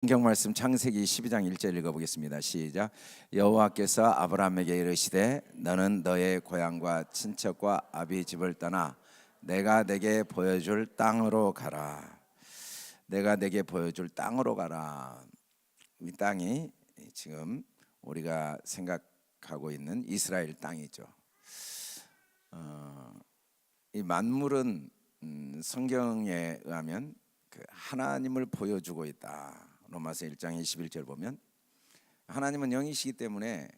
성경 말씀 창세기 12장 1절 읽어보겠습니다. 시작. 여호와께서 아브라함에게 이르시되 너는 너의 고향과 친척과 아비 집을 떠나 내가 내게 보여줄 땅으로 가라. 내가 내게 보여줄 땅으로 가라. 이 땅이 지금 우리가 생각하고 있는 이스라엘 땅이죠. 이 만물은 성경에 의하면 하나님을 보여주고 있다. 로마서 1장 21절 보면 하나님은 영이시기 때문에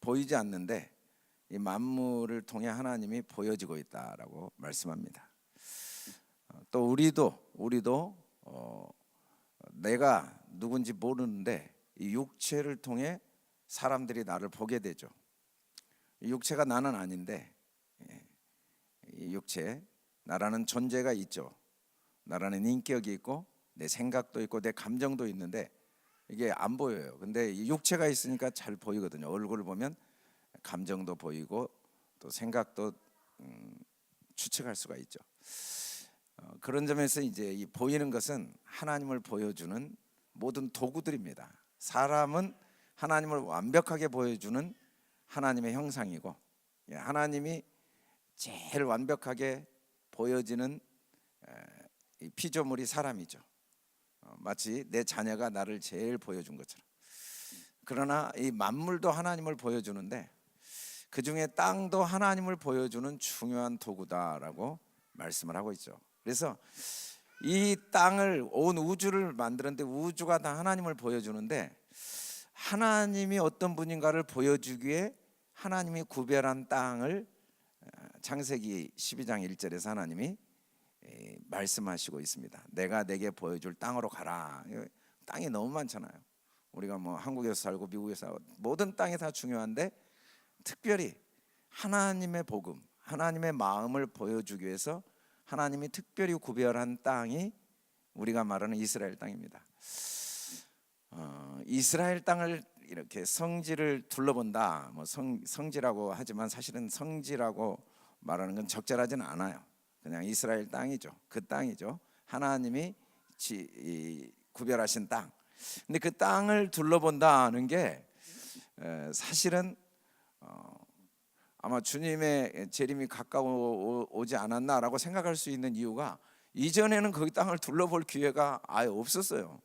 보이지 않는데 이 만물을 통해 하나님이 보여지고 있다라고 말씀합니다. 또 우리도 내가 누군지 모르는데 이 육체를 통해 사람들이 나를 보게 되죠. 이 육체가 나는 아닌데 이 육체, 나라는 존재가 있죠. 나라는 인격이 있고 내 생각도 있고 내 감정도 있는데 이게 안 보여요. 근데 이 육체가 있으니까 잘 보이거든요. 얼굴을 보면 감정도 보이고 또 생각도 추측할 수가 있죠. 그런 점에서 이제 이 보이는 것은 하나님을 보여주는 모든 도구들입니다. 사람은 하나님을 완벽하게 보여주는 하나님의 형상이고 하나님이 제일 완벽하게 보여지는 이 피조물이 사람이죠. 마치 내 자녀가 나를 제일 보여준 것처럼. 그러나 이 만물도 하나님을 보여주는데 그 중에 땅도 하나님을 보여주는 중요한 도구다라고 말씀을 하고 있죠. 그래서 이 땅을 온 우주를 만드는데 우주가 다 하나님을 보여주는데 하나님이 어떤 분인가를 보여주기에 하나님이 구별한 땅을 창세기 12장 1절에서 하나님이 말씀하시고 있습니다. 내가 내게 보여줄 땅으로 가라. 땅이 너무 많잖아요. 우리가 뭐 한국에서 살고 미국에서 살고 모든 땅이 다 중요한데 특별히 하나님의 복음, 하나님의 마음을 보여주기 위해서 하나님이 특별히 구별한 땅이 우리가 말하는 이스라엘 땅입니다. 이스라엘 땅을 이렇게 성지를 둘러본다. 뭐 성지라고 하지만 사실은 성지라고 말하는 건 적절하지는 않아요. 그냥 이스라엘 땅이죠. 그 땅이죠. 하나님이 구별하신 땅. 근데 그 땅을 둘러본다는 게 사실은 아마 주님의 재림이 가까워오지 않았나라고 생각할 수 있는 이유가 이전에는 그 땅을 둘러볼 기회가 아예 없었어요.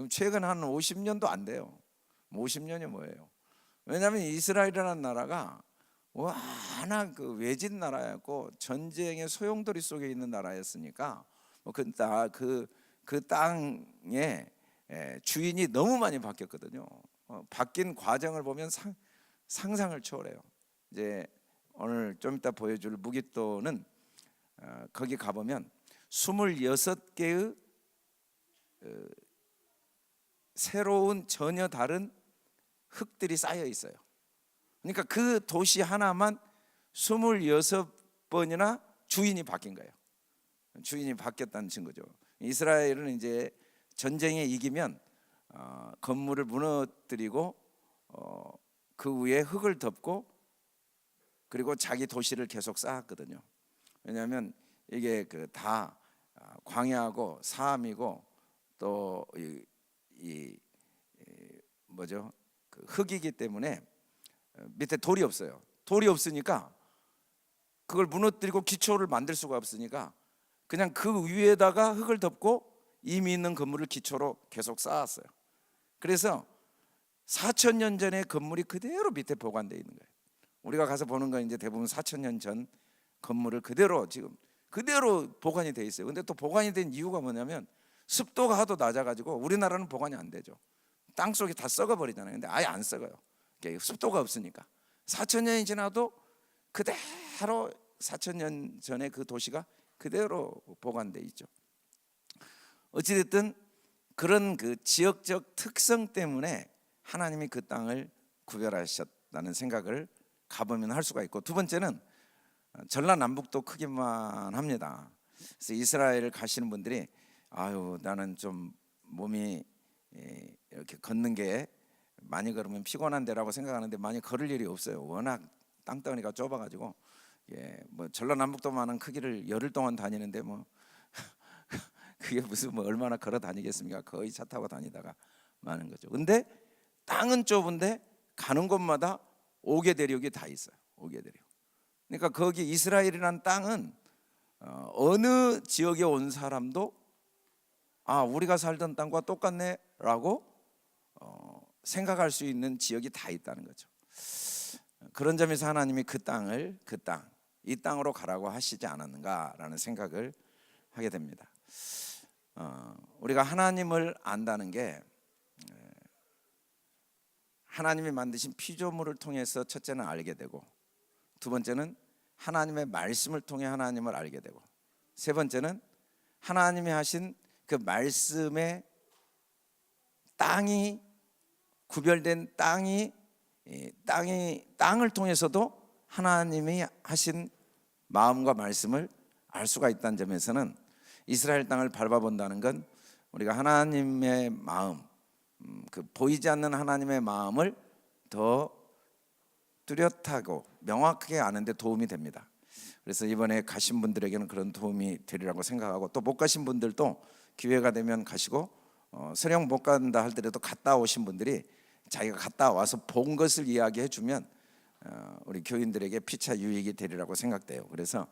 최근 한 50년도 안 돼요. 50년이 뭐예요? 왜냐하면 이스라엘이라는 나라가 워낙 그 외진 나라였고 전쟁의 소용돌이 속에 있는 나라였으니까 그 땅의 주인이 너무 많이 바뀌었거든요. 바뀐 과정을 보면 상상을 초월해요. 이제 오늘 좀 이따 보여줄 무기또는 거기 가보면 26개의 새로운 전혀 다른 흙들이 쌓여 있어요. 그러니까 그 도시 하나만 26번이나 주인이 바뀐 거예요. 주인이 바뀌었다는 증거죠. 이스라엘은 이제 전쟁에 이기면 건물을 무너뜨리고 그 위에 흙을 덮고 그리고 자기 도시를 계속 쌓았거든요. 왜냐하면 이게 다 광야하고 사암이고 또 그 흙이기 때문에 밑에 돌이 없어요. 돌이 없으니까 그걸 무너뜨리고 기초를 만들 수가 없으니까 그냥 그 위에다가 흙을 덮고 이미 있는 건물을 기초로 계속 쌓았어요. 그래서 4,000년 전의 건물이 그대로 밑에 보관되어 있는 거예요. 우리가 가서 보는 건 이제 대부분 4,000년 전 건물을 지금 그대로 보관이 되어 있어요. 근데 또 보관이 된 이유가 뭐냐면 습도가 하도 낮아가지고 우리나라는 보관이 안 되죠. 땅 속에 다 썩어버리잖아요. 근데 아예 안 썩어요. 습도가 없으니까 4,000년이 지나도 그대로 4,000년 전에 그 도시가 그대로 보관돼 있죠. 어찌됐든 그런 그 지역적 특성 때문에 하나님이 그 땅을 구별하셨다는 생각을 가보면 할 수가 있고, 두 번째는 전라남북도 크기만 합니다. 그래서 이스라엘을 가시는 분들이 나는 좀 몸이 이렇게 걷는 게 많이 걸으면 피곤한 데라고 생각하는데 많이 걸을 일이 없어요. 워낙 땅덩어리가 좁아가지고 뭐 전라남북도만한 크기를 열흘 동안 다니는데 뭐 그게 무슨 뭐 얼마나 걸어 다니겠습니까? 거의 차 타고 다니다가 마는 거죠. 근데 땅은 좁은데 가는 곳마다 옥의 대륙이 다 있어요. 옥의 대륙. 그러니까 거기 이스라엘이라는 땅은 어느 지역에 온 사람도 우리가 살던 땅과 똑같네라고 생각할 수 있는 지역이 다 있다는 거죠. 그런 점에서 하나님이 이 땅으로 가라고 하시지 않았는가라는 생각을 하게 됩니다. 우리가 하나님을 안다는 게 하나님이 만드신 피조물을 통해서 첫째는 알게 되고, 두 번째는 하나님의 말씀을 통해 하나님을 알게 되고, 세 번째는 하나님이 하신 그 말씀의 땅이 구별된 땅을 통해서도 하나님이 하신 마음과 말씀을 알 수가 있다는 점에서는 이스라엘 땅을 밟아본다는 건 우리가 하나님의 마음, 그 보이지 않는 하나님의 마음을 더 뚜렷하고 명확하게 아는 데 도움이 됩니다. 그래서 이번에 가신 분들에게는 그런 도움이 되리라고 생각하고, 또 못 가신 분들도 기회가 되면 가시고, 설령 못 간다 할더라도 갔다 오신 분들이 자기가 갔다 와서 본 것을 이야기해 주면 우리 교인들에게 피차 유익이 되리라고 생각돼요. 그래서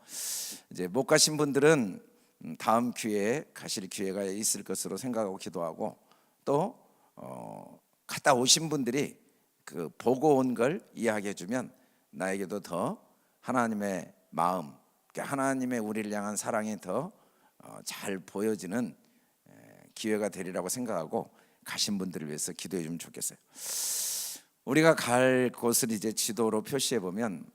이제 못 가신 분들은 다음 기회에 가실 기회가 있을 것으로 생각하고 기도하고, 또 갔다 오신 분들이 그 보고 온 걸 이야기해 주면 나에게도 더 하나님의 마음, 하나님의 우리를 향한 사랑이 더 잘 보여지는 기회가 되리라고 생각하고 가신 분들을 위해서 기도해 주면 좋겠어요. 우리가 갈 곳을 이제 지도로 표시해 보면,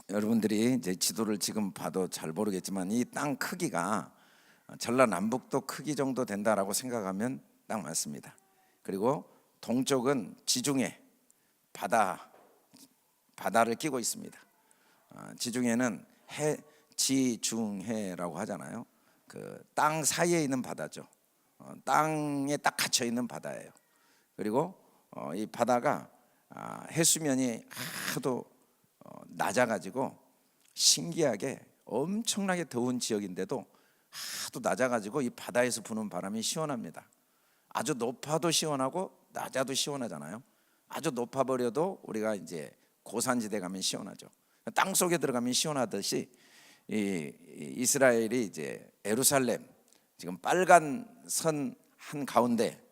여러분들이 이제 지도를 지금 봐도 잘 모르겠지만 이 땅 크기가 전라남북도 크기 정도 된다라고 생각하면 딱 맞습니다. 그리고 동쪽은 지중해 바다를 끼고 있습니다. 지중해는 지중해라고 하잖아요. 그 땅 사이에 있는 바다죠. 땅에 딱 갇혀 있는 바다예요. 그리고 이 바다가 해수면이 하도 낮아가지고 신기하게 엄청나게 더운 지역인데도 하도 낮아가지고 이 바다에서 부는 바람이 시원합니다. 아주 높아도 시원하고 낮아도 시원하잖아요. 아주 높아버려도 우리가 이제 고산지대 가면 시원하죠. 땅 속에 들어가면 시원하듯이 이스라엘이 이제 예루살렘, 지금 빨간 선 한 가운데,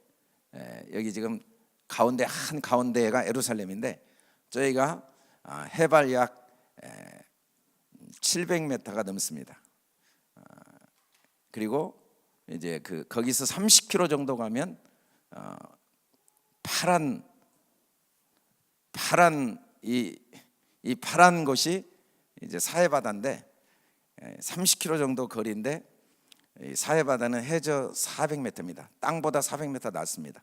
여기 지금 가운데 한 가운데가 예루살렘인데, 저희가 해발 약 700m가 넘습니다. 그리고 이제 거기서 30km 정도 가면 파란 이 파란 곳이 이제 사해바다인데, 30km 정도 거리인데 사해바다는 해저 400m입니다. 땅보다 400m 낮습니다.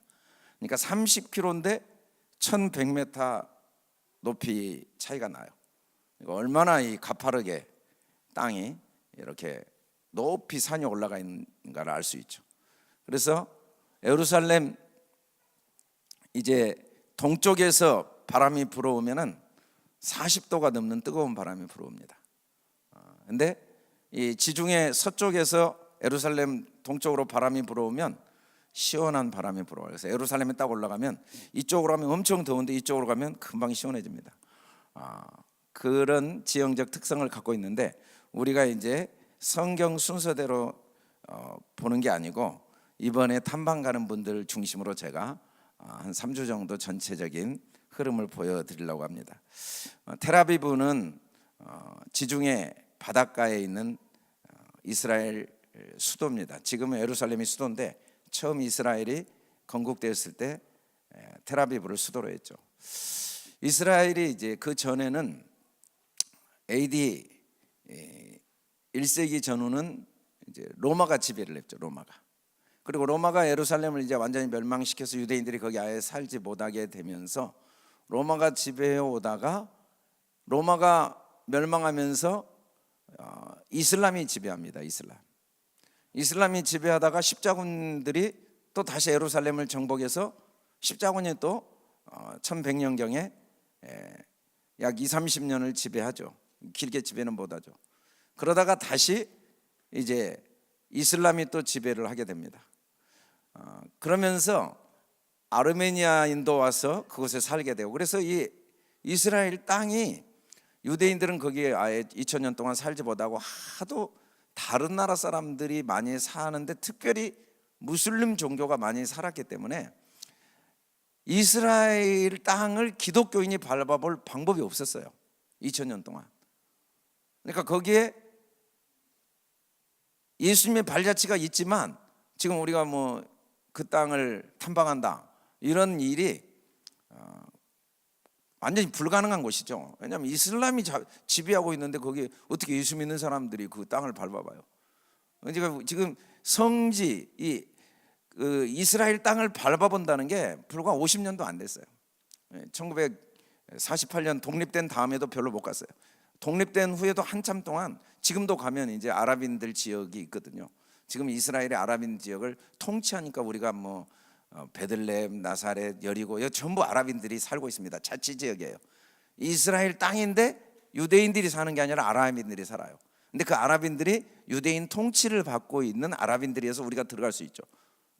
그러니까 30km인데 1100m 높이 차이가 나요. 얼마나 이 가파르게 땅이 이렇게 높이 산이 올라가 있는가를 알 수 있죠. 그래서 예루살렘 이제 동쪽에서 바람이 불어오면은 40도가 넘는 뜨거운 바람이 불어옵니다. 근데 이 지중해 서쪽에서 예루살렘 동쪽으로 바람이 불어오면 시원한 바람이 불어와요. 그래서 예루살렘에 딱 올라가면 이쪽으로 가면 엄청 더운데 이쪽으로 가면 금방 시원해집니다. 그런 지형적 특성을 갖고 있는데, 우리가 이제 성경 순서대로 보는 게 아니고 이번에 탐방 가는 분들 중심으로 제가 한 3주 정도 전체적인 흐름을 보여드리려고 합니다. 텔아비브는 지중해 바닷가에 있는 이스라엘 수도입니다. 지금은 예루살렘이 수도인데 처음 이스라엘이 건국되었을 때 텔아비브를 수도로 했죠. 이스라엘이 이제 그 전에는 AD 1세기 전후는 이제 로마가 지배를 했죠. 그리고 로마가 예루살렘을 이제 완전히 멸망시켜서 유대인들이 거기 아예 살지 못하게 되면서 로마가 지배해 오다가 로마가 멸망하면서 이슬람이 지배합니다. 이슬람이 지배하다가 십자군들이 또 다시 예루살렘을 정복해서 십자군이 또 1100년경에 약 20-30년을 지배하죠. 길게 지배는 못하죠. 그러다가 다시 이제 이슬람이 또 지배를 하게 됩니다. 그러면서 아르메니아인도 와서 그곳에 살게 되고, 그래서 이 이스라엘 땅이 유대인들은 거기에 아예 2000년 동안 살지 못하고 하도 다른 나라 사람들이 많이 사는데 특별히 무슬림 종교가 많이 살았기 때문에 이스라엘 땅을 기독교인이 밟아볼 방법이 없었어요. 2000년 동안. 그러니까 거기에 예수님의 발자취가 있지만 지금 우리가 뭐 그 땅을 탐방한다 이런 일이 완전히 불가능한 것이죠. 왜냐하면 이슬람이 지배하고 있는데 거기 어떻게 예수 믿는 사람들이 그 땅을 밟아봐요. 지금 성지 이스라엘 땅을 밟아본다는 게 불과 50년도 안 됐어요. 1948년 독립된 다음에도 별로 못 갔어요. 독립된 후에도 한참 동안, 지금도 가면 이제 아랍인들 지역이 있거든요. 지금 이스라엘의 아랍인 지역을 통치하니까 우리가 뭐 베들레헴, 나사렛, 여리고 여기 전부 아랍인들이 살고 있습니다. 자치 지역이에요. 이스라엘 땅인데 유대인들이 사는 게 아니라 아랍인들이 살아요. 근데 그 아랍인들이 유대인 통치를 받고 있는 아랍인들이어서 우리가 들어갈 수 있죠.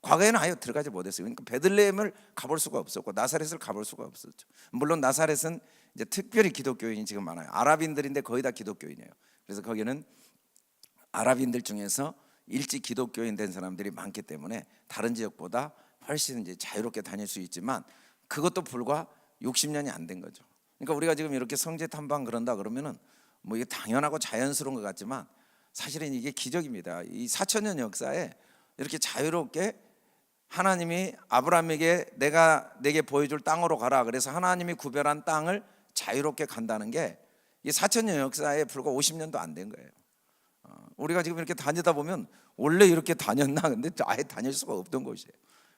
과거에는 아예 들어가지 못했어요. 그러니까 베들레헴을 가볼 수가 없었고 나사렛을 가볼 수가 없었죠. 물론 나사렛은 이제 특별히 기독교인이 지금 많아요. 아랍인들인데 거의 다 기독교인이에요. 그래서 거기는 아랍인들 중에서 일찍 기독교인 된 사람들이 많기 때문에 다른 지역보다 훨씬 이제 자유롭게 다닐 수 있지만 그것도 불과 60년이 안 된 거죠. 그러니까 우리가 지금 이렇게 성지 탐방 그런다 그러면은 뭐 이게 당연하고 자연스러운 것 같지만 사실은 이게 기적입니다. 이 4000년 역사에 이렇게 자유롭게 하나님이 아브라함에게 내게 보여줄 땅으로 가라, 그래서 하나님이 구별한 땅을 자유롭게 간다는 게 이 4000년 역사에 불과 50년도 안 된 거예요. 우리가 지금 이렇게 다니다 보면 원래 이렇게 다녔나? 근데 아예 다닐 수가 없던 곳이에요.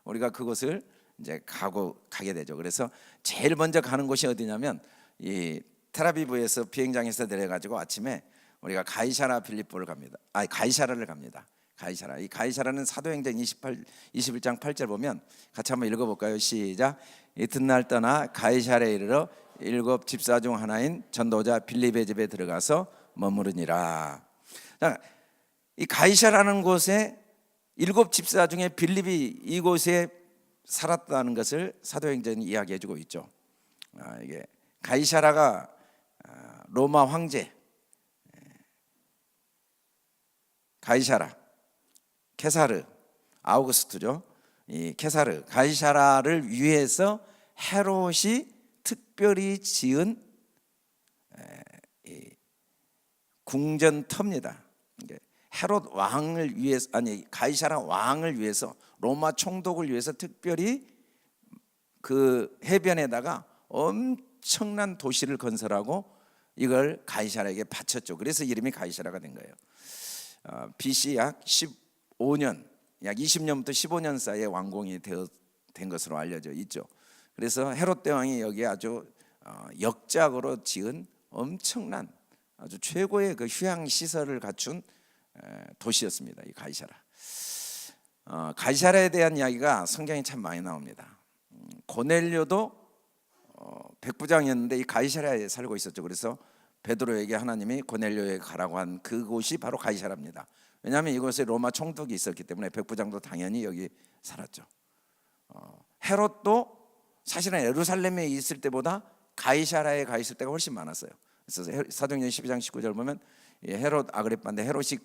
우리가 그곳을 이제 가게 되죠. 그래서 제일 먼저 가는 곳이 어디냐면 이 텔아비브에서 비행장에서 내려가지고 아침에 우리가 가이사라 빌립보를 갑니다. 가이사라를 갑니다. 가이사라. 이 가이사라는 사도행전 21장 8절 보면 같이 한번 읽어볼까요? 시작. 이튿날 떠나 가이사라에 이르러 7 집사 중 하나인 전도자 빌립의 집에 들어가서 머무르니라. 이 가이사라는 곳에 7 집사 중에 빌립이 이곳에 살았다는 것을 사도행전이 이야기해주고 있죠. 이게 가이사라가 로마 황제 가이사라, 케사르, 아우구스투죠. 이 케사르, 가이사라를 위해서 헤롯이 특별히 지은 궁전터입니다. 헤롯 왕을 위해서, 가이사라 왕을 위해서, 로마 총독을 위해서 특별히 그 해변에다가 엄청난 도시를 건설하고 이걸 가이사라에게 바쳤죠. 그래서 이름이 가이사라가 된 거예요. BC 약 15년, 약 20년부터 15년 사이에 완공이 된 것으로 알려져 있죠. 그래서 헤롯 대왕이 여기에 아주 역작으로 지은 엄청난 아주 최고의 그 휴양 시설을 갖춘 도시였습니다. 이 가이사라. 가이사라에 대한 이야기가 성경에 참 많이 나옵니다. 고넬료도 백부장이었는데 이 가이사라에 살고 있었죠. 그래서 베드로에게 하나님이 고넬료에 가라고 한 그곳이 바로 가이사라입니다. 왜냐하면 이곳에 로마 총독이 있었기 때문에 백부장도 당연히 여기 살았죠. 헤롯도 사실은 예루살렘에 있을 때보다 가이사라에 가 있을 때가 훨씬 많았어요. 그래서 사도행전 12장 19절 보면 헤롯 아그리빠인데 헤롯이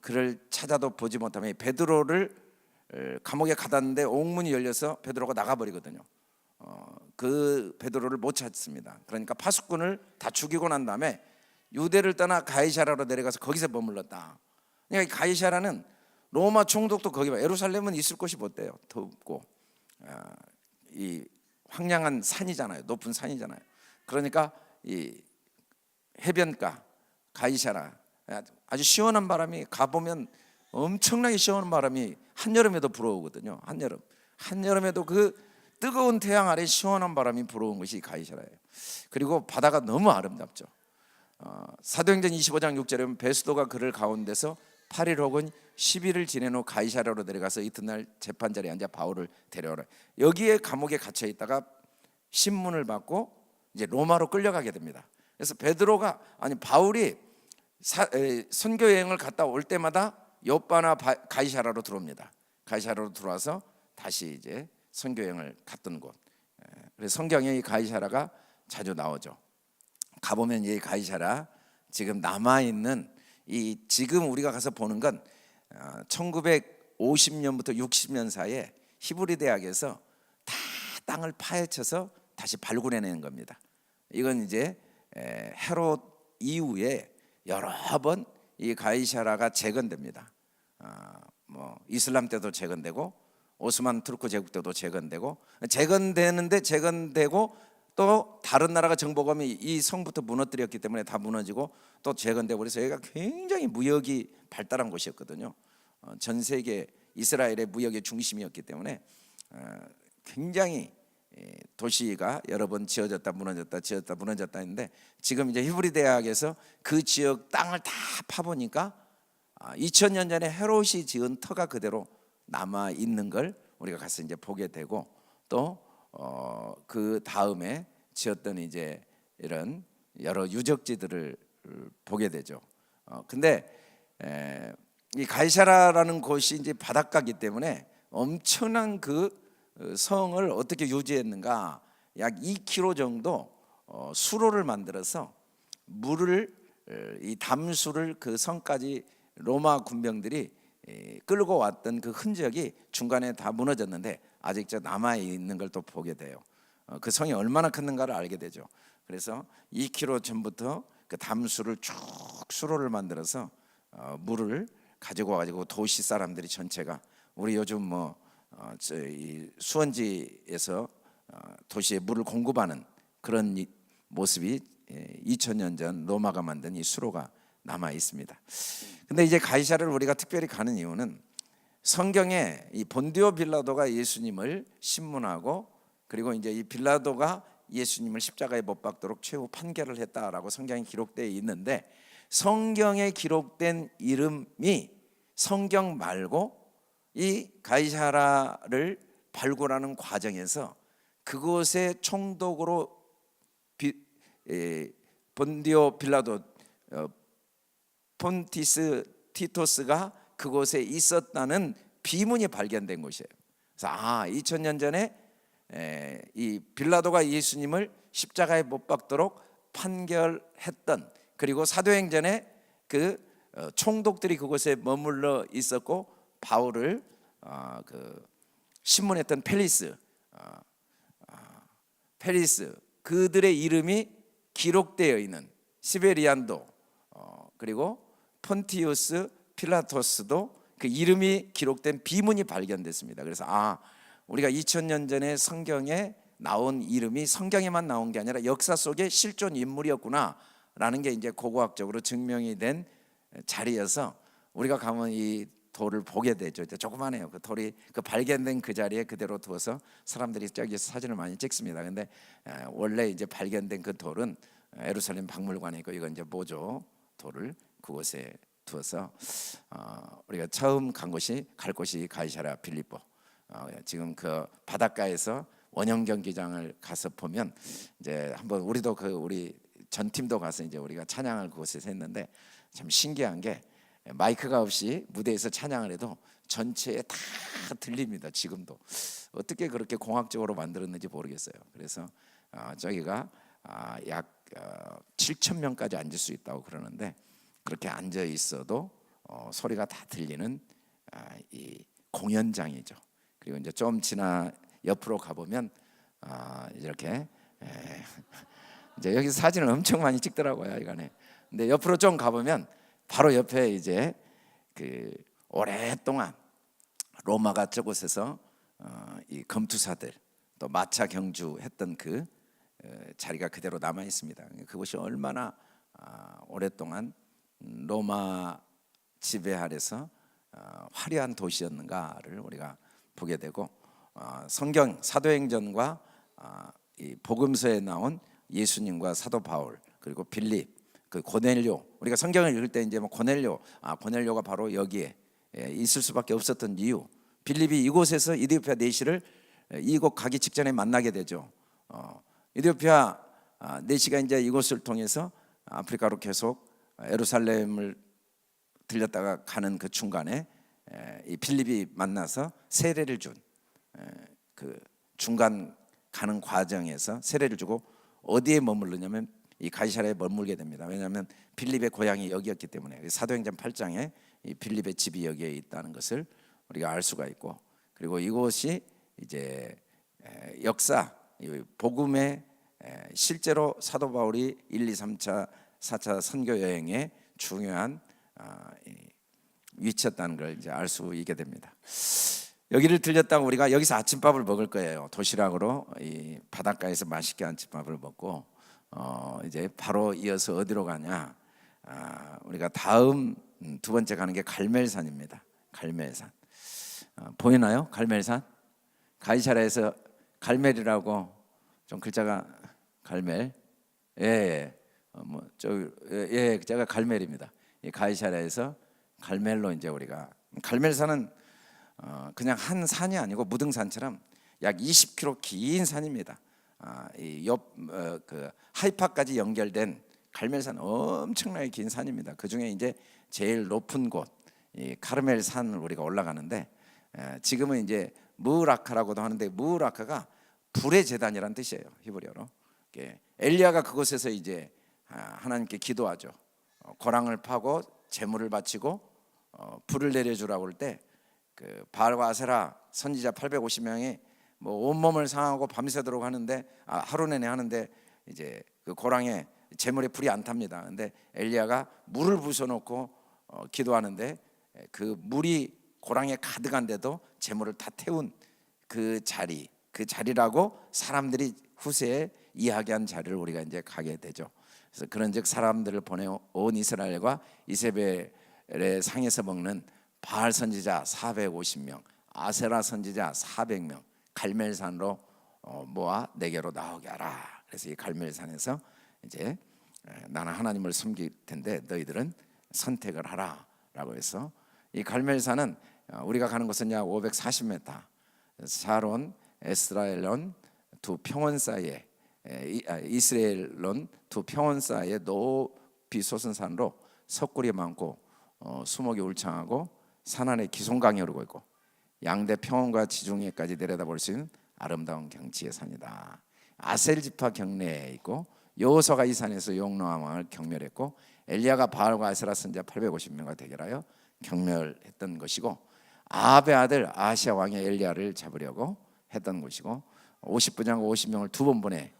그를 찾아도 보지 못하면 베드로를 감옥에 가뒀는데 옥문이 열려서 베드로가 나가버리거든요. 그 베드로를 못 찾습니다. 그러니까 파수꾼을 다 죽이고 난 다음에 유대를 떠나 가이사라로 내려가서 거기서 머물렀다. 그러니까 가이사라는 로마 총독도 거기 봐. 예루살렘은 있을 곳이 못 돼요. 덥고 이 황량한 산이잖아요. 높은 산이잖아요. 그러니까 이 해변가 가이사라, 아주 시원한 바람이 가보면 엄청나게 시원한 바람이 한여름에도 불어오거든요. 한여름에도 그 뜨거운 태양 아래 시원한 바람이 불어온 것이 가이사라예요. 그리고 바다가 너무 아름답죠. 사도행전 25장 6절에 보면 베스도가 그를 가운데서 8일 혹은 10일을 지낸 후 가이사라로 내려가서 이튿날 재판자리에 앉아 바울을 데려오라. 여기에 감옥에 갇혀 있다가 신문을 받고 이제 로마로 끌려가게 됩니다. 그래서 바울이 선교 여행을 갔다 올 때마다 요빠나 가이사라로 들어옵니다. 가이사라로 들어와서 다시 이제 선교여행을 갔던 곳. 그래서 성경에 이 가이사라가 자주 나오죠. 가보면 이 가이사라 지금 남아 있는 이 지금 우리가 가서 보는 건 1950년부터 60년 사이에 히브리 대학에서 다 땅을 파헤쳐서 다시 발굴해내는 겁니다. 이건 이제 헤롯 이후에 여러 번 이 가이사라가 재건됩니다. 뭐 이슬람 때도 재건되고 오스만 투르크 제국 때도 재건되고 재건되고 또 다른 나라가 정복하면 이 성부터 무너뜨렸기 때문에 다 무너지고 또 재건되고 그래서 여기가 굉장히 무역이 발달한 곳이었거든요. 전 세계 이스라엘의 무역의 중심이었기 때문에 굉장히 도시가 여러 번 지어졌다 무너졌다 했는데 지금 이제 히브리 대학에서 그 지역 땅을 다 파보니까 2000년 전에 헤롯이 지은 터가 그대로 남아 있는 걸 우리가 가서 이제 보게 되고 또 그 다음에 지었던 이제 이런 여러 유적지들을 보게 되죠. 근데 이 가이사라라는 곳이 이제 바닷가이기 때문에 엄청난 그 성을 어떻게 유지했는가? 약 2km 정도 수로를 만들어서 물을 이 담수를 그 성까지 로마 군병들이 끌고 왔던 그 흔적이 중간에 다 무너졌는데 아직 남아 있는 걸 또 보게 돼요. 그 성이 얼마나 컸는가를 알게 되죠. 그래서 2km 전부터 그 담수를 쭉 수로를 만들어서 물을 가지고 와가지고 도시 사람들이 전체가 우리 요즘 뭐 이 수원지에서 도시에 물을 공급하는 그런 모습이 2000년 전 로마가 만든 이 수로가 남아 있습니다. 근데 이제 가이사라를 우리가 특별히 가는 이유는 성경에 이 본디오 빌라도가 예수님을 신문하고 그리고 이제 이 빌라도가 예수님을 십자가에 못 박도록 최후 판결을 했다라고 성경에 기록되어 있는데 성경에 기록된 이름이 성경 말고 이 가이사라를 발굴하는 과정에서 그곳의 총독으로 본디오 빌라도 폰티스 티토스가 그곳에 있었다는 비문이 발견된 곳이에요. 그래서 2000년 전에 이 빌라도가 예수님을 십자가에 못 박도록 판결했던 그리고 사도행전에 그 총독들이 그곳에 머물러 있었고 바울을 그 신문했던 펠리스 그들의 이름이 기록되어 있는 시베리안도 그리고 폰티우스 필라토스도 그 이름이 기록된 비문이 발견됐습니다. 그래서 우리가 2000년 전에 성경에 나온 이름이 성경에만 나온 게 아니라 역사 속의 실존 인물이었구나라는 게 이제 고고학적으로 증명이 된 자리여서 우리가 가면 이 돌을 보게 되죠. 조그만해요. 그 돌이 그 발견된 그 자리에 그대로 두어서 사람들이 저기서 사진을 많이 찍습니다. 근데 원래 이제 발견된 그 돌은 예루살렘 박물관에 있고 이건 이제 모조 돌을 그곳에 두어서 우리가 처음 갈 곳이 가이사랴 빌립보. 지금 그 바닷가에서 원형 경기장을 가서 보면 이제 한번 우리도 우리 전 팀도 가서 이제 우리가 찬양을 그곳에서 했는데 참 신기한 게 마이크가 없이 무대에서 찬양을 해도 전체에 다 들립니다. 지금도 어떻게 그렇게 공학적으로 만들었는지 모르겠어요. 그래서 저기가 약 7,000명까지 앉을 수 있다고 그러는데 그렇게 앉아 있어도 소리가 다 들리는 이 공연장이죠. 그리고 이제 좀 지나 옆으로 가보면 이렇게 이제 여기 사진을 엄청 많이 찍더라고요 이간에. 근데 옆으로 좀 가보면 바로 옆에 이제 그 오랫동안 로마가 저곳에서 이 검투사들 또 마차 경주했던 그 자리가 그대로 남아 있습니다. 그곳이 얼마나 오랫동안 로마 지배 아래서 화려한 도시였는가를 우리가 보게 되고 성경 사도행전과 이 복음서에 나온 예수님과 사도 바울 그리고 빌립 그 고넬료 우리가 성경을 읽을 때 이제 뭐 고넬료가 바로 여기에 있을 수밖에 없었던 이유 빌립이 이곳에서 이디오피아 내시를 이곳 가기 직전에 만나게 되죠. 이디오피아 내시가 이제 이곳을 통해서 아프리카로 계속 예루살렘을 들렸다가 가는 그 중간에 이 빌립이 만나서 세례를 준 그 중간 가는 과정에서 세례를 주고 어디에 머무르냐면 이 가이사랴에 머물게 됩니다. 왜냐하면 빌립의 고향이 여기였기 때문에. 사도행전 8장에 이 빌립의 집이 여기에 있다는 것을 우리가 알 수가 있고, 그리고 이곳이 이제 역사 복음의 실제로 사도 바울이 1, 2, 3차 4차 선교 여행의 중요한 위치였다는 걸 이제 알 수 있게 됩니다. 여기를 들렸다가 우리가 여기서 아침밥을 먹을 거예요. 도시락으로 이 바닷가에서 맛있게 아침밥을 먹고 이제 바로 이어서 어디로 가냐? 우리가 다음 두 번째 가는 게 갈멜산입니다. 갈멜산 보이나요? 갈멜산 가이사랴에서 갈멜이라고 좀 글자가 갈멜 제가 갈멜입니다. 이 가이사랴에서 갈멜로 이제 우리가 갈멜산은 그냥 한 산이 아니고 무등산처럼 약 20km 긴 산입니다. 그 하이파까지 연결된 갈멜산 엄청나게 긴 산입니다. 그 중에 이제 제일 높은 곳, 이 카르멜 산을 우리가 올라가는데 지금은 이제 무라카라고도 하는데 무라카가 불의 제단이란 뜻이에요. 히브리어로. 엘리야가 그곳에서 이제 하나님께 기도하죠. 고랑을 파고 제물을 바치고 불을 내려주라고 할 때 그 바알과 아세라 선지자 850명이 뭐 온몸을 상하고 밤새도록 하는데 하루 내내 하는데 이제 그 고랑에 제물에 불이 안 탑니다. 근데 엘리야가 물을 부숴놓고 기도하는데 그 물이 고랑에 가득한데도 제물을 다 태운 그 자리라고 사람들이 후세에 이야기한 자리를 우리가 이제 가게 되죠. 그래서 그런즉 사람들을 보내 온 이스라엘과 이세벨의 상에서 먹는 바알 선지자 450명, 아세라 선지자 400명 갈멜산으로 모아 내게로 나오게 하라. 그래서 이 갈멜산에서 이제 나는 하나님을 섬길 텐데 너희들은 선택을 하라라고 해서 이 갈멜산은 우리가 가는 곳은 약 540m, 사론, 에스라엘론 두 평원 사이에 이스라엘론 두 평원 사이에 높이 솟은 산으로 석굴이 많고 수목이 울창하고 산 안에 기송강이 흐르고 있고 양대 평원과 지중해까지 내려다볼 수 있는 아름다운 경치의 산이다. 아셀 지파 경내에 있고 여호수아가 이 산에서 용노암 왕을 경멸했고 엘리야가 바알과 아세라 선지자 850명과 대결하여 경멸했던 것이고 아합의 아들 아하시야 왕이 엘리야를 잡으려고 했던 것이고 50부장 50명을 두 번 보내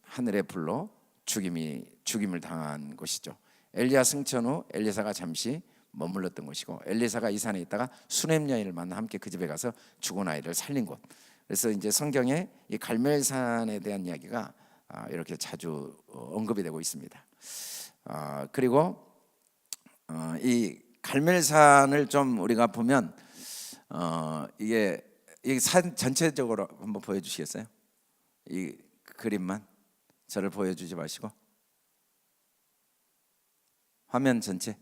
하늘의 불로 죽임을 당한 것이죠. 엘리야 승천 후 엘리사가 잠시 머물렀던 것이고 엘리사가 이 산에 있다가 수넴 여인을 만나 함께 그 집에 가서 죽은 아이를 살린 곳. 그래서 이제 성경에 이 갈멜산에 대한 이야기가 이렇게 자주 언급이 되고 있습니다. 그리고 이 갈멜산을 좀 우리가 보면 이게 산 전체적으로 한번 보여주시겠어요? 이 그림만 저를 보여주지 마시고 화면 전체.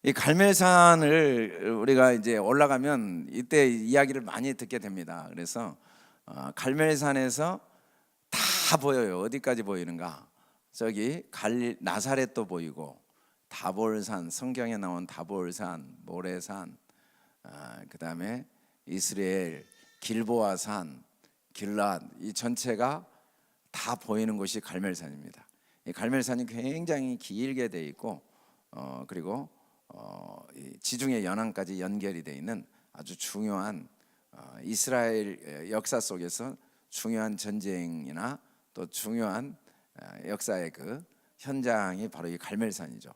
이 갈멜산을 우리가 이제 올라가면 이때 이야기를 많이 듣게 됩니다. 그래서 갈멜산에서 다 보여요. 어디까지 보이는가? 저기 나사렛도 보이고 다볼산, 성경에 나온 다볼산, 모레산, 그 다음에 이스라엘 길보아산, 길랏, 이 전체가 다 보이는 곳이 갈멜산입니다. 이 갈멜산이 굉장히 길게 돼 있고 그리고 지중해 연안까지 연결이 돼 있는 아주 중요한 이스라엘 역사 속에서 중요한 전쟁이나 또 중요한 역사의 그 현장이 바로 이 갈멜산이죠.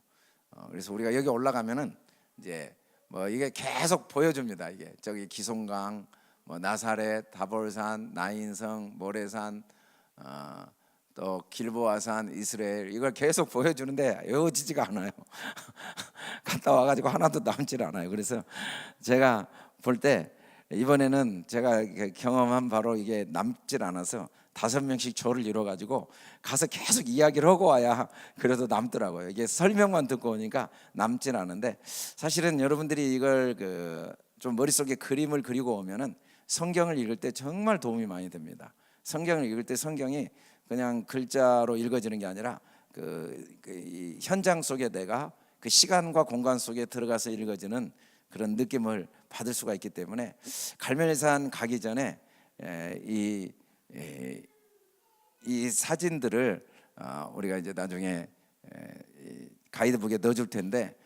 그래서 우리가 여기 올라가면은 이제 뭐 이게 계속 보여줍니다. 이게 저기 기송강, 뭐 나사렛, 다볼산, 나인성, 모레산, 또 길보아산, 이스라엘 이걸 계속 보여주는데 외워지지가 않아요. 갔다 와가지고 하나도 남질 않아요. 그래서 제가 볼 때 이번에는 제가 경험한 바로 이게 남질 않아서 5명씩 조를 이뤄가지고 가서 계속 이야기를 하고 와야 그래도 남더라고요. 이게 설명만 듣고 오니까 남진 않은데 사실은 여러분들이 이걸 좀 머릿속에 그림을 그리고 오면은 성경을 읽을 때 정말 도움이 많이 됩니다. 성경을 읽을 때 성경이 그냥 글자로 읽어지는 게 아니라 이 현장 속에 내가 그 시간과 공간 속에 들어가서 읽어지는 그런 느낌을 받을 수가 있기 때문에 갈멜산 가기 전에 이 사진들을 우리가 이제 나중에 가이드북에 넣어줄 텐데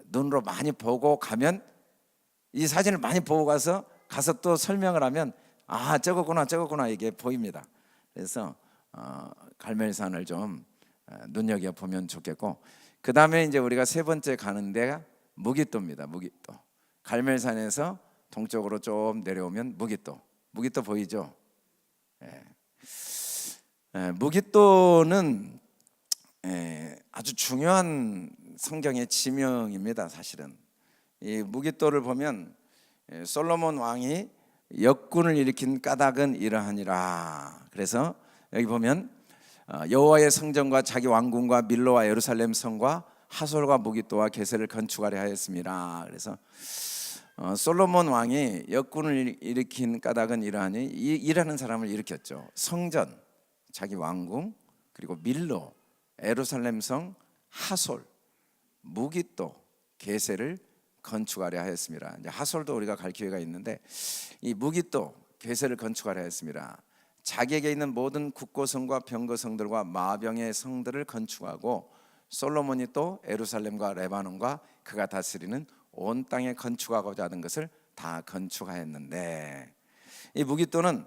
눈으로 많이 보고 가면, 이 사진을 많이 보고 가서 또 설명을 하면 저거구나 이게 보입니다. 그래서 갈멜산을 좀 눈여겨 보면 좋겠고, 그 다음에 이제 우리가 세 번째 가는 데가 무깃도입니다. 무깃도. 갈멜산에서 동쪽으로 좀 내려오면 무깃도 보이죠? 무깃도는 아주 중요한 성경의 지명입니다. 사실은 이 무깃도를 보면 솔로몬 왕이 역군을 일으킨 까닭은 이러하니라. 그래서 여기 보면 여호와의 성전과 자기 왕궁과 밀로와 예루살렘 성과 하솔과 무깃도와 게셀을 건축하려 하였습니다. 그래서 솔로몬 왕이 역군을 일으킨 까닭은 이러하니, 이라는 사람을 일으켰죠. 성전, 자기 왕궁, 그리고 밀로, 예루살렘 성, 하솔, 무깃도, 게셀을 건축하려 하였습니다. 이제 하솔도 우리가 갈 기회가 있는데, 이 무깃도, 게셀을 건축하려 하였습니다. 자기에게 있는 모든 국고성과 병거성들과 마병의 성들을 건축하고, 솔로몬이 또 예루살렘과 레바논과 그가 다스리는 온 땅에 건축하고자 하는 것을 다 건축하였는데, 이 무깃도는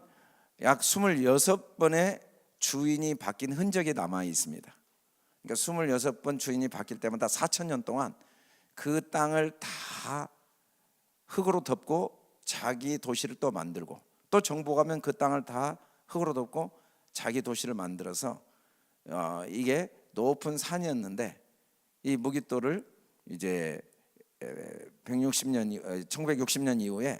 약 26번의 주인이 바뀐 흔적이 남아 있습니다. 그러니까 26번 주인이 바뀔 때마다 4,000년 동안 그 땅을 다 흙으로 덮고 자기 도시를 또 만들고, 또 정복하면 그 땅을 다 흙으로 덮고 자기 도시를 만들어서 이게 높은 산이었는데, 이 무깃도를 이제 1960년 이후에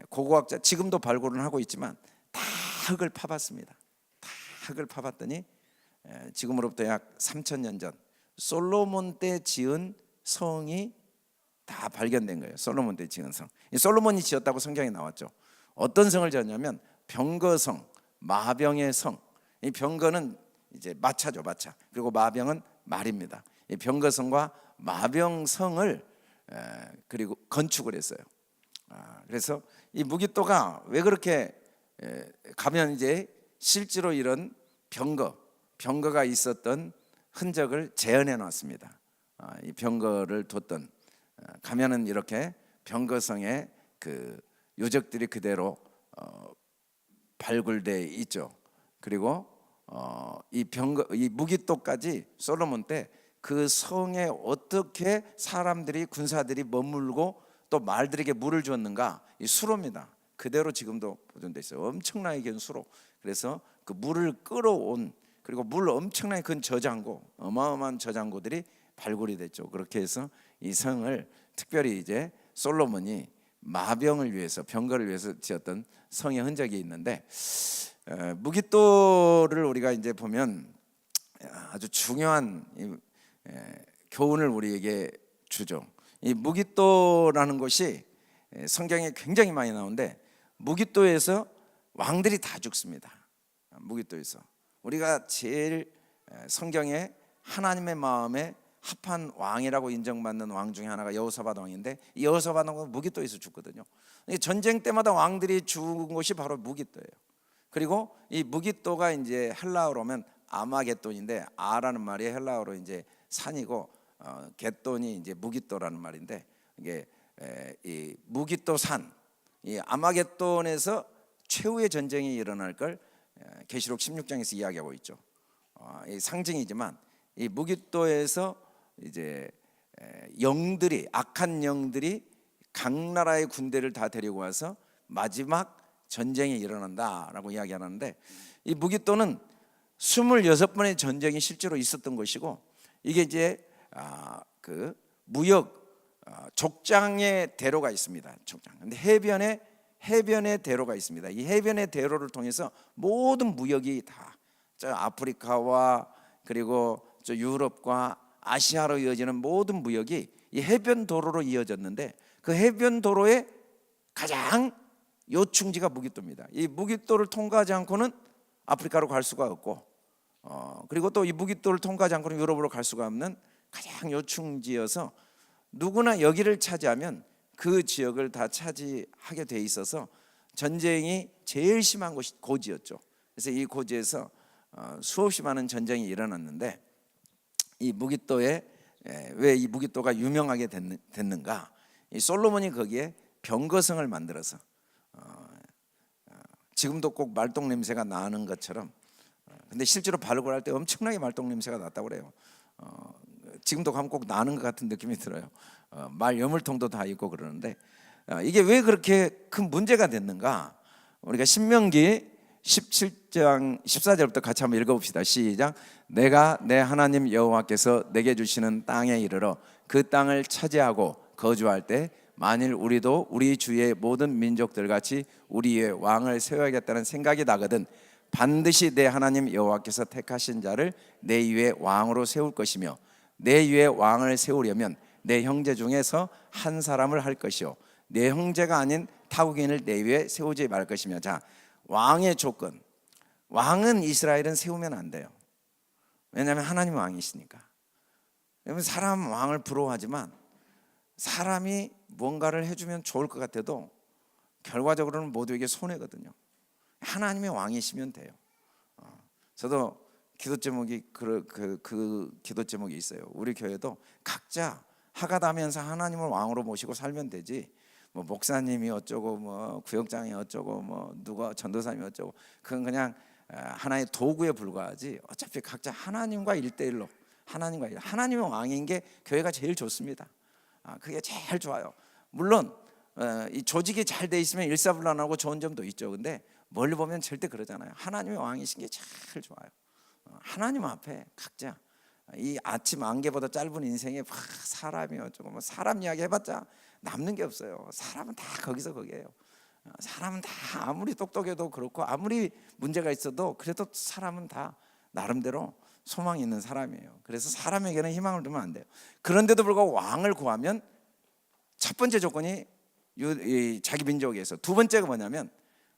고고학자, 지금도 발굴을 하고 있지만 다 흙을 파봤습니다. 다 흙을 파봤더니 지금으로부터 약 3,000년 전 솔로몬 때 지은 성이 다 발견된 거예요. 솔로몬 때 지은 성. 솔로몬이 지었다고 성경에 나왔죠. 어떤 성을 지었냐면 병거성, 마병의 성. 이 병거는 이제 마차죠, 마차. 그리고 마병은 말입니다. 이 병거성과 마병성을 그리고 건축을 했어요. 그래서 이 무깃도가 왜 그렇게 가면 이제 실제로 이런 병거가 있었던 흔적을 재현해 놨습니다. 이 병거를 뒀던, 가면은 이렇게 병거성의 그 유적들이 그대로 발굴돼 있죠. 그리고 이 무깃도까지 솔로몬 때 그 성에 어떻게 사람들이, 군사들이 머물고 또 말들에게 물을 줬는가, 이 수로입니다. 그대로 지금도 보존돼 있어요. 엄청나게 긴 수로. 그래서 그 물을 끌어온, 그리고 물 엄청나게 큰 저장고, 어마어마한 저장고들이 발굴이 됐죠. 그렇게 해서 이 성을 특별히 이제 솔로몬이 마병을 위해서, 병거를 위해서 지었던 성의 흔적이 있는데, 무깃도를 우리가 이제 보면 아주 중요한 교훈을 우리에게 주죠. 이 무깃도라는 곳이 성경에 굉장히 많이 나오는데, 무깃도에서 왕들이 다 죽습니다. 무깃도에서 우리가 제일 성경에 하나님의 마음에 합한 왕이라고 인정받는 왕 중에 하나가 여호사밧 왕인데, 이 여호사밧 왕은 무깃도에서 죽거든요. 전쟁 때마다 왕들이 죽은 곳이 바로 무깃도예요. 그리고 이 무깃도가 이제 헬라어로 하면 아마겟돈인데, 아라는 말이 헬라어로 이제 산이고, 겟돈이 이제 무깃도라는 말인데, 이게 이 무깃도 산, 이 아마겟돈에서 최후의 전쟁이 일어날 걸 계시록 16장에서 이야기하고 있죠. 이 상징이지만 이 무깃도에서 이제 영들이, 악한 영들이 각 나라의 군대를 다 데리고 와서 마지막 전쟁이 일어난다라고 이야기하는데, 이 무깃도는 26번의 전쟁이 실제로 있었던 것이고, 이게 이제 그 무역 족장의 대로가 있습니다. 족장. 근데 해변의 대로가 있습니다. 이 해변의 대로를 통해서 모든 무역이 다 저 아프리카와 그리고 저 유럽과 아시아로 이어지는 모든 무역이 이 해변 도로로 이어졌는데, 그 해변 도로의 가장 요충지가 무깃도입니다. 이 무깃도를 통과하지 않고는 아프리카로 갈 수가 없고, 그리고 또 이 무깃돌을 통과하지 않고는 유럽으로 갈 수가 없는 가장 요충지여서 누구나 여기를 차지하면 그 지역을 다 차지하게 돼 있어서 전쟁이 제일 심한 곳이 고지였죠. 그래서 이 고지에서 수없이 많은 전쟁이 일어났는데 이 무깃도에 왜 이 무깃도가 유명하게 됐는가? 이 솔로몬이 거기에 병거성을 만들어서 지금도 꼭 말똥 냄새가 나는 것처럼, 근데 실제로 발굴할 때 엄청나게 말똥 냄새가 났다고 그래요. 지금도 가면 꼭 나는 것 같은 느낌이 들어요. 말 여물통도 다 있고 그러는데 이게 왜 그렇게 큰 문제가 됐는가? 우리가 신명기 17장 14절부터 같이 한번 읽어봅시다. 시작. 내가 내 하나님 여호와께서 내게 주시는 땅에 이르러 그 땅을 차지하고 거주할 때 만일 우리도 우리 주위의 모든 민족들 같이 우리의 왕을 세워야겠다는 생각이 나거든 반드시 내 하나님 여호와께서 택하신 자를 내 위에 왕으로 세울 것이며 내 위에 왕을 세우려면 내 형제 중에서 한 사람을 할 것이요 내 형제가 아닌 타국인을 내 위에 세우지 말 것이며. 자, 왕의 조건. 왕은 이스라엘은 세우면 안 돼요. 왜냐하면 하나님 왕이시니까. 여러분, 사람 왕을 부러워하지만 사람이 뭔가를 해주면 좋을 것 같아도 결과적으로는 모두에게 손해거든요. 하나님의 왕이시면 돼요. 저도 기도 제목이 그 기도 제목이 있어요. 우리 교회도 각자 하가다면서 하나님을 왕으로 모시고 살면 되지, 뭐 목사님이 어쩌고 뭐 구역장이 어쩌고 뭐 누가 전도사님이 어쩌고, 그건 그냥 하나의 도구에 불과하지. 어차피 각자 하나님과 1대1로 하나님의 왕인 게 교회가 제일 좋습니다. 그게 제일 좋아요. 물론 이 조직이 잘 돼 있으면 일사불란하고 좋은 점도 있죠. 근데 멀리 보면 절대 그러잖아요. 하나님의 왕이신 게 제일 좋아요. 하나님 앞에 각자 이 아침 안개보다 짧은 인생에 사람이 어쩌고 뭐 사람 이야기 해봤자 남는 게 없어요. 사람은 다 거기서 거기에요. 사람은 다 아무리 똑똑해도 그렇고 아무리 문제가 있어도 그래도 사람은 다 나름대로 소망이 있는 사람이에요. 그래서 사람에게는 희망을 두면 안 돼요. 그런데도 불구하고 왕을 구하면 첫 번째 조건이 자기 민족에서, 두 번째가 뭐냐면,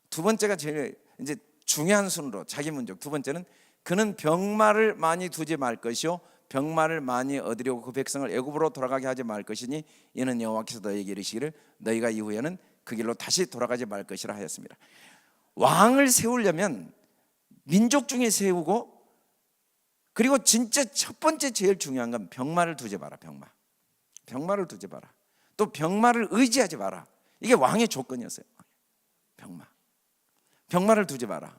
두 번째가 제일 이제 중요한 순으로 자기 민족, 두 번째는 그는 병마를 많이 두지 말 것이요 병마를 많이 얻으려고 그 백성을 애굽으로 돌아가게 하지 말 것이니 이는 여호와께서 너희에게 이르시기를 너희가 이후에는 그 길로 다시 돌아가지 말 것이라 하였습니다. 왕을 세우려면 민족 중에 세우고, 그리고 진짜 첫 번째 제일 중요한 건 병마를 두지 마라. 병마를 두지 마라. 또 병마를 의지하지 마라. 이게 왕의 조건이었어요. 병마를 두지 마라.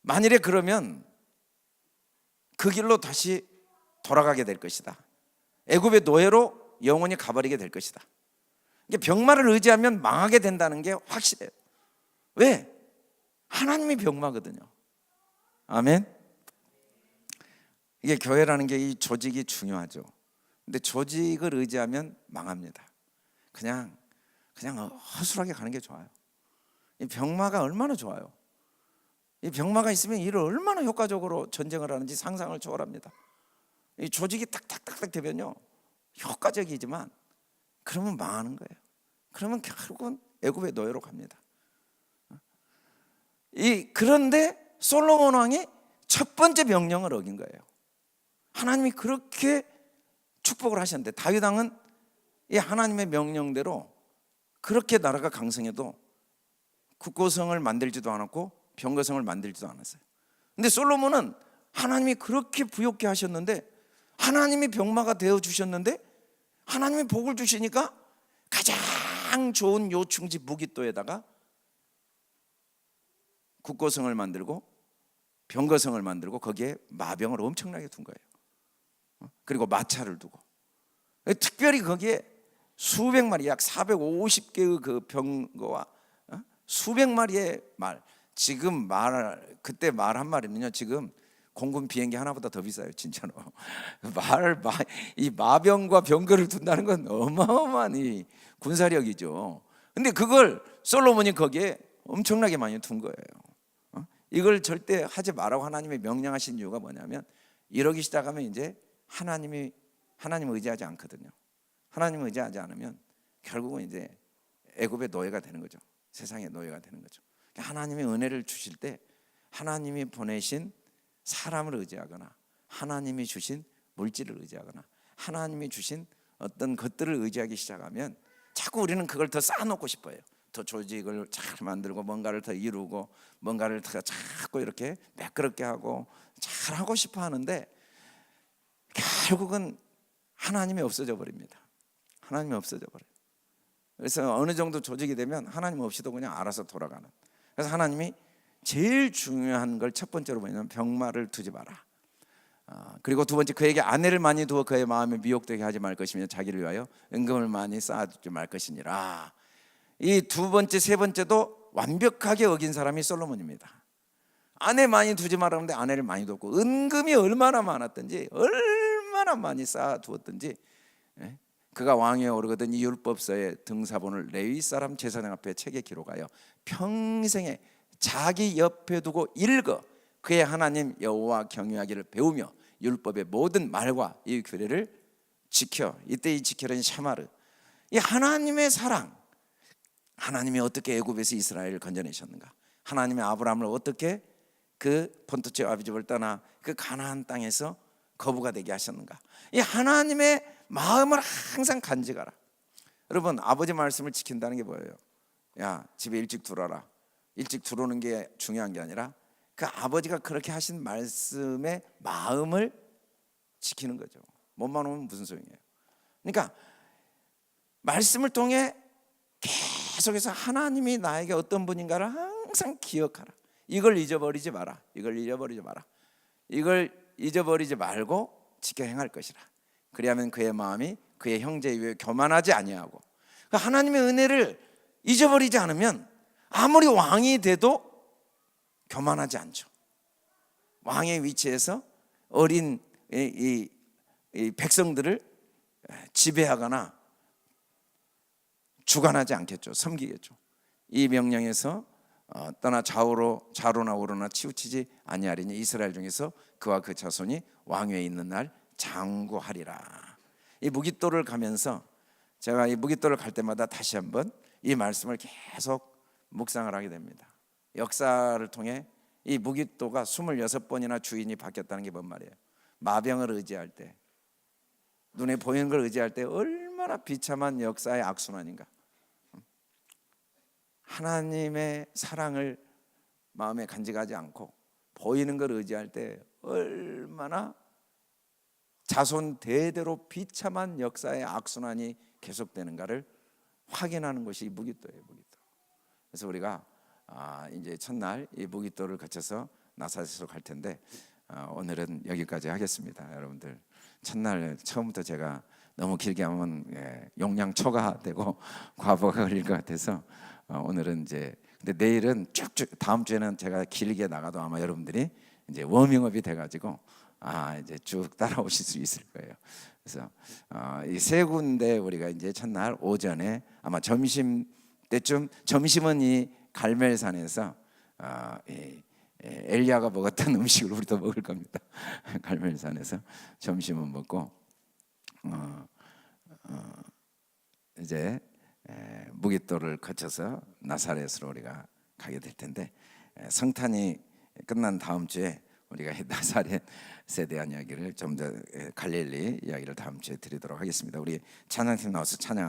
만일에 그러면 그 길로 다시 돌아가게 될 것이다. 애굽의 노예로 영원히 가버리게 될 것이다. 병마를 의지하면 망하게 된다는 게 확실해요. 왜? 하나님이 병마거든요. 아멘. 이게 교회라는 게 이 조직이 중요하죠. 근데 조직을 의지하면 망합니다. 그냥 허술하게 가는 게 좋아요. 이 병마가 얼마나 좋아요. 이 병마가 있으면 일을 얼마나 효과적으로 전쟁을 하는지 상상을 초월합니다. 이 조직이 딱딱딱딱 되면요 효과적이지만 그러면 망하는 거예요. 그러면 결국은 애굽의 노예로 갑니다. 그런데 솔로몬 왕이 첫 번째 명령을 어긴 거예요. 하나님이 그렇게 축복을 하셨는데, 다윗 왕은 이 하나님의 명령대로 그렇게 나라가 강성해도 국고성을 만들지도 않았고 병거성을 만들지도 않았어요. 근데 솔로몬은 하나님이 그렇게 부욕케 하셨는데, 하나님이 병마가 되어 주셨는데, 하나님이 복을 주시니까 가장 좋은 요충지 무깃도에다가 국고성을 만들고 병거성을 만들고 거기에 마병을 엄청나게 둔 거예요. 그리고 마차를 두고, 특별히 거기에 수백 마리, 약 450개의 그 병거와 수백 마리의 말. 지금 그때 말 한 마리는요 지금 공군 비행기 하나보다 더 비싸요, 진짜로. 이 마병과 병거를 둔다는 건 어마어마한 이 군사력이죠. 근데 그걸 솔로몬이 거기에 엄청나게 많이 둔 거예요. 이걸 절대 하지 말라고 하나님이 명령하신 이유가 뭐냐면, 이러기 시작하면 이제 하나님 의지하지 않거든요. 하나님 의지하지 않으면 결국은 이제 애굽의 노예가 되는 거죠. 세상의 노예가 되는 거죠. 하나님의 은혜를 주실 때 하나님이 보내신 사람을 의지하거나 하나님이 주신 물질을 의지하거나 하나님이 주신 어떤 것들을 의지하기 시작하면 자꾸 우리는 그걸 더 쌓아놓고 싶어요. 더 조직을 잘 만들고 뭔가를 더 이루고 뭔가를 더 자꾸 이렇게 매끄럽게 하고 잘하고 싶어 하는데 결국은 하나님이 없어져 버립니다. 하나님이 없어져 버려요. 그래서 어느 정도 조직이 되면 하나님 없이도 그냥 알아서 돌아가는. 그래서 하나님이 제일 중요한 걸 첫 번째로 뭐냐면 병마를 두지 마라. 그리고 두 번째, 그에게 아내를 많이 두어 그의 마음에 미혹되게 하지 말 것이며 자기를 위하여 은금을 많이 쌓아두지 말 것이니라. 이 두 번째, 세 번째도 완벽하게 어긴 사람이 솔로몬입니다. 아내 많이 두지 말았는데 아내를 많이 뒀고, 은금이 얼마나 많았든지 얼마나 많이 쌓아두었든지, 그가 왕위에 오르거든 이 율법서의 등사본을 레위 사람 제사장 앞에 책에 기록하여 평생에 자기 옆에 두고 읽어 그의 하나님 여호와 경외하기를 배우며 율법의 모든 말과 이 규례를 지켜. 이때 이 지켜는 샤마르, 이 하나님의 사랑. 하나님이 어떻게 애굽에서 이스라엘을 건져내셨는가, 하나님의 아브라함을 어떻게 그 본토집 아비집을 떠나 그 가나안 땅에서 거부가 되게 하셨는가, 이 하나님의 마음을 항상 간직하라. 여러분, 아버지 말씀을 지킨다는 게 뭐예요? 야, 집에 일찍 들어와라. 일찍 들어오는 게 중요한 게 아니라 그 아버지가 그렇게 하신 말씀의 마음을 지키는 거죠. 몸만 오면 무슨 소용이에요? 그러니까 말씀을 통해 계속해서 하나님이 나에게 어떤 분인가를 항상 기억하라. 이걸 잊어버리지 마라. 이걸 잊어버리지 마라. 이걸 잊어버리지 말고 지켜 행할 것이라. 그리하면 그의 마음이 그의 형제 위에 교만하지 아니하고, 하나님의 은혜를 잊어버리지 않으면 아무리 왕이 돼도 교만하지 않죠. 왕의 위치에서 어린 이 백성들을 지배하거나 주관하지 않겠죠. 섬기겠죠. 이 명령에서 떠나 좌로나 우로나 치우치지 아니하리니 이스라엘 중에서 그와 그 자손이 왕위에 있는 날 장구하리라. 이 무깃돌을 가면서 제가 이 무깃돌을 갈 때마다 다시 한번 이 말씀을 계속 묵상을 하게 됩니다. 역사를 통해 이 무깃돌가 26번이나 주인이 바뀌었다는 게 뭔 말이에요? 마병을 의지할 때, 눈에 보이는 걸 의지할 때 얼마나 비참한 역사의 악순환인가. 하나님의 사랑을 마음에 간직하지 않고 보이는 걸 의지할 때 얼마나 자손 대대로 비참한 역사의 악순환이 계속되는가를 확인하는 것이 무깃돌이에요. 무깃돌. 그래서 우리가 이제 첫날 이 무깃돌을 거쳐서 나사렛으로 갈 텐데 오늘은 여기까지 하겠습니다. 여러분들, 첫날 처음부터 제가 너무 길게 하면 용량 초과되고 과부하가 걸릴 것 같아서 오늘은 이제, 근데 내일은 쭉쭉, 다음 주에는 제가 길게 나가도 아마 여러분들이 이제 워밍업이 돼가지고 이제 쭉 따라오실 수 있을 거예요. 그래서 이 세 군데 우리가 이제 첫날 오전에 아마 점심 때쯤, 점심은 이 갈멜산에서 엘리야가 먹었던 음식을 우리도 먹을 겁니다. 갈멜산에서 점심은 먹고 이제 무깃돌을 거쳐서 나사렛으로 우리가 가게 될 텐데, 성탄이 끝난 다음 주에 우리가 나사렛에 대한 이야기를 좀 더, 갈릴리 이야기를 다음 주에 드리도록 하겠습니다. 우리 찬양팀 나와서 찬양.